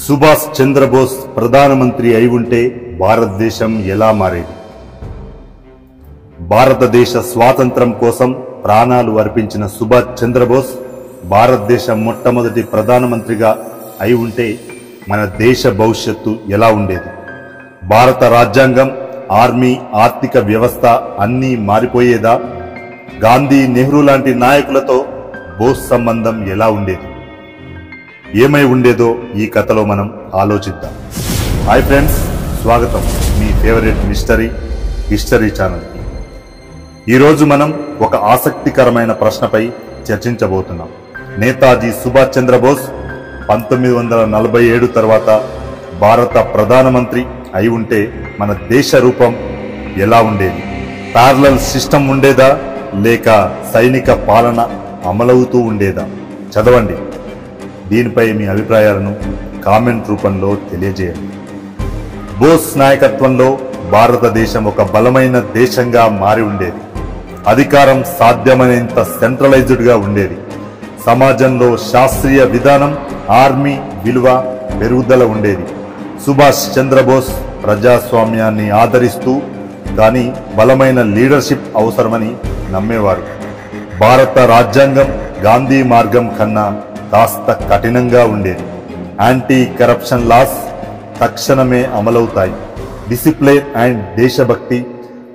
సుభాష్ చంద్రబోస్ ప్రధానమంత్రి అయి ఉంటే భారతదేశం ఎలా మారేది? భారతదేశ స్వాతంత్రం కోసం ప్రాణాలు అర్పించిన సుభాష్ చంద్రబోస్ భారతదేశ మొట్టమొదటి ప్రధానమంత్రిగా అయి ఉంటే మన దేశ భవిష్యత్తు ఎలా ఉండేది? భారత రాజ్యాంగం, ఆర్మీ, ఆర్థిక వ్యవస్థ అన్నీ మారిపోయేదా? గాంధీ, నెహ్రూ లాంటి నాయకులతో బోస్ సంబంధం ఎలా ఉండేది? ఏమై ఉండేదో ఈ కథలో మనం ఆలోచిద్దాం. హాయ్ ఫ్రెండ్స్, స్వాగతం మీ ఫేవరెట్ హిస్టరీ ఛానల్కి. ఈరోజు మనం ఒక ఆసక్తికరమైన ప్రశ్నపై చర్చించబోతున్నాం. నేతాజీ సుభాష్ చంద్రబోస్ 1947 తర్వాత భారత ప్రధానమంత్రి అయి ఉంటే మన దేశ రూపం ఎలా ఉండేది? ప్యారలల్ సిస్టమ్ ఉండేదా లేక సైనిక పాలన అమలవుతూ ఉండేదా? చదవండి. దీనిపై మీ అభిప్రాయాలను కామెంట్ రూపంలో తెలియజేయండి. బోస్ నాయకత్వంలో భారతదేశం ఒక బలమైన దేశంగా మారి ఉండేది. అధికారం సాధ్యమైనంత సెంట్రలైజ్డ్గా ఉండేది. సమాజంలో శాస్త్రీయ విధానం, ఆర్మీ విలువ పెరుగుదల ఉండేది. సుభాష్ చంద్రబోస్ ప్రజాస్వామ్యాన్ని ఆదరిస్తూ కానీ బలమైన లీడర్షిప్ అవసరమని నమ్మేవారు. భారత రాజ్యాంగం గాంధీ మార్గం కన్నా కాస్త కఠినంగా ఉండేది. యాంటీ కరప్షన్ లాస్ తక్షణమే అమలవుతాయి. డిసిప్లిన్ అండ్ దేశభక్తి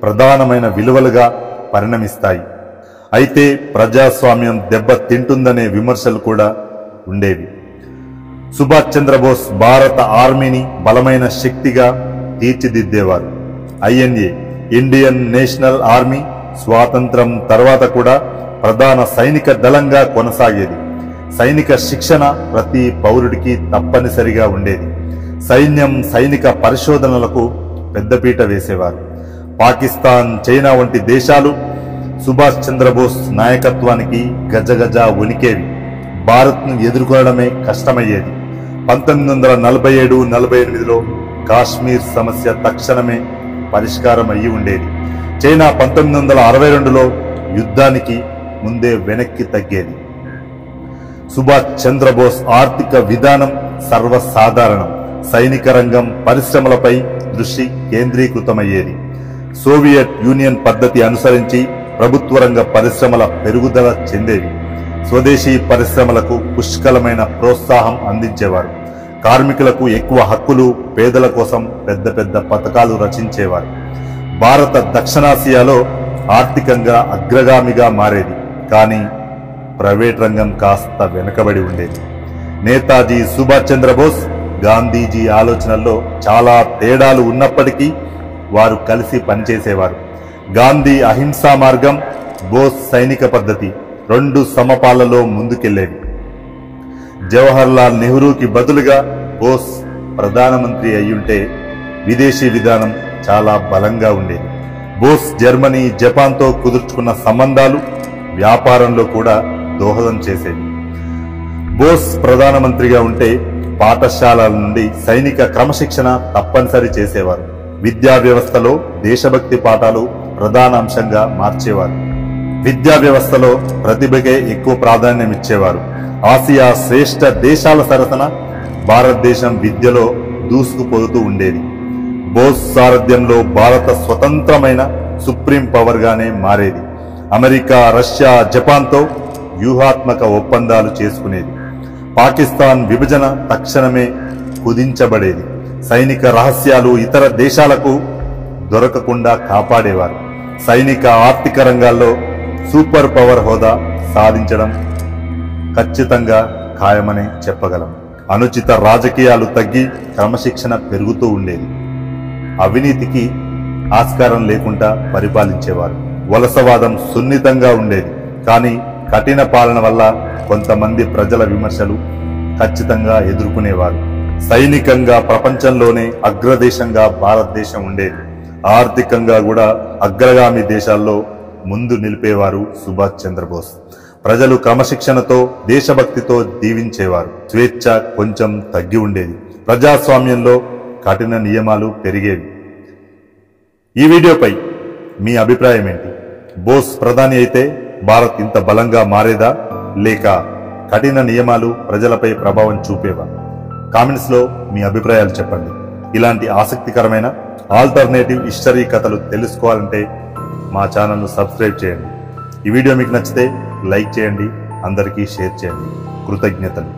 ప్రధానమైన విలువలుగా పరిణమిస్తాయి. అయితే ప్రజాస్వామ్యం దెబ్బ తింటుందనే విమర్శలు కూడా ఉండేవి. సుభాష్ చంద్రబోస్ భారత ఆర్మీని బలమైన శక్తిగా తీర్చిదిద్దేవారు. INA, ఇండియన్ నేషనల్ ఆర్మీ, స్వాతంత్రం తర్వాత కూడా ప్రధాన సైనిక దళంగా కొనసాగేది. సైనిక శిక్షణ ప్రతి పౌరుడికి తప్పనిసరిగా ఉండేది. సైన్యం సైనిక పరిశోధనలకు పెద్దపీట వేసేవారు. పాకిస్తాన్, చైనా వంటి దేశాలు సుభాష్ చంద్రబోస్ నాయకత్వానికి గజగజ వణికేవి. భారత్ను ఎదుర్కొనడమే కష్టమయ్యేది. 1947-48లో కాశ్మీర్ సమస్య తక్షణమే పరిష్కారం అయ్యి ఉండేది. చైనా 1962లో యుద్ధానికి ముందే వెనక్కి తగ్గేది. సుభాష్ చంద్రబోస్ ఆర్థిక విధానం సర్వసాధారణం. సైనిక రంగం, పరిశ్రమలపై దృష్టి కేంద్రీకృతమయ్యేది. సోవియట్ యూనియన్ పద్ధతి అనుసరించి ప్రభుత్వ రంగ పరిశ్రమల పెరుగుదల చెందేవి. స్వదేశీ పరిశ్రమలకు పుష్కలమైన ప్రోత్సాహం అందించేవారు. కార్మికులకు ఎక్కువ హక్కులు, పేదల కోసం పెద్ద పెద్ద పథకాలు రచించేవారు. భారత దక్షిణాసియాలో ఆర్థికంగా అగ్రగామిగా మారేది. కానీ ప్రైవేట్ రంగం కాస్త వెనుకబడి ఉండేది. నేతాజీ సుభాష్ చంద్రబోస్, గాంధీజీ ఆలోచనల్లో చాలా తేడాలు ఉన్నప్పటికీ వారు కలిసి పనిచేసేవారు. గాంధీ అహింసా మార్గం, బోస్ సైనిక పద్ధతి రెండు సమపాలలో ముందుకెళ్లేవి. జవహర్లాల్ నెహ్రూకి బదులుగా బోస్ ప్రధానమంత్రి అయ్యుంటే విదేశీ విధానం చాలా బలంగా ఉండేది. బోస్ జర్మనీ, జపాన్తో కుదుర్చుకున్న సంబంధాలు వ్యాపారంలో కూడా దోహదం చేసేవి. బోస్ ప్రధానమంత్రిగా ఉంటే పాఠశాలల నుండి సైనిక క్రమశిక్షణ తప్పనిసరి చేసేవారు. విద్యా వ్యవస్థలో దేశభక్తి పాఠాలు ప్రధాన అంశంగా మార్చేవారు. విద్యా వ్యవస్థలో ప్రతిభకే ఎక్కువ ప్రాధాన్యం ఇచ్చేవారు. ఆసియా శ్రేష్ఠ దేశాల సరసన భారతదేశం విద్యలో దూసుకుపోతూ ఉండేది. బోస్ సారథ్యంలో భారత స్వతంత్రమైన సుప్రీం పవర్ గానే మారేది. అమెరికా, రష్యా, జపాన్తో వ్యూహాత్మక ఒప్పందాలు చేసుకునేది. పాకిస్తాన్ విభజన తక్షణమే కుదించబడేది. సైనిక రహస్యాలు ఇతర దేశాలకు దొరకకుండా కాపాడేవారు. సైనిక, ఆర్థిక రంగాల్లో సూపర్ పవర్ హోదా సాధించడం ఖచ్చితంగా ఖాయమని చెప్పగలం. అనుచిత రాజకీయాలు తగ్గి క్రమశిక్షణ పెరుగుతూ ఉండేది. అవినీతికి ఆస్కారం లేకుండా పరిపాలించేవారు. వలసవాదం సున్నితంగా ఉండేది. కానీ కఠిన పాలన వల్ల కొంతమంది ప్రజల విమర్శలు ఖచ్చితంగా ఎదుర్కొనేవారు. సైనికంగా ప్రపంచంలోనే అగ్రదేశంగా భారతదేశం ఉండేది. ఆర్థికంగా కూడా అగ్రగామి దేశాల్లో ముందు నిలిపేవారు సుభాష్ చంద్రబోస్. ప్రజలు క్రమశిక్షణతో, దేశభక్తితో దీవించేవారు. స్వేచ్ఛ కొంచెం తగ్గి ఉండేది. ప్రజాస్వామ్యంలో కఠిన నియమాలు పెరిగేవి. ఈ వీడియోపై మీ అభిప్రాయం ఏంటి? బోస్ ప్రధాని అయితే భారత్ ఇంత బలంగా మారేదా లేక కఠిన నియమాలు ప్రజలపై ప్రభావం చూపేవా? కామెంట్స్ లో మీ అభిప్రాయాలు చెప్పండి. ఇలాంటి ఆసక్తికరమైన ఆల్టర్నేటివ్ హిస్టరీ కథలు తెలుసుకోవాలంటే మా ఛానల్ను సబ్స్క్రైబ్ చేయండి. ఈ వీడియో మీకు నచ్చితే లైక్ చేయండి, అందరికీ షేర్ చేయండి. కృతజ్ఞతలు.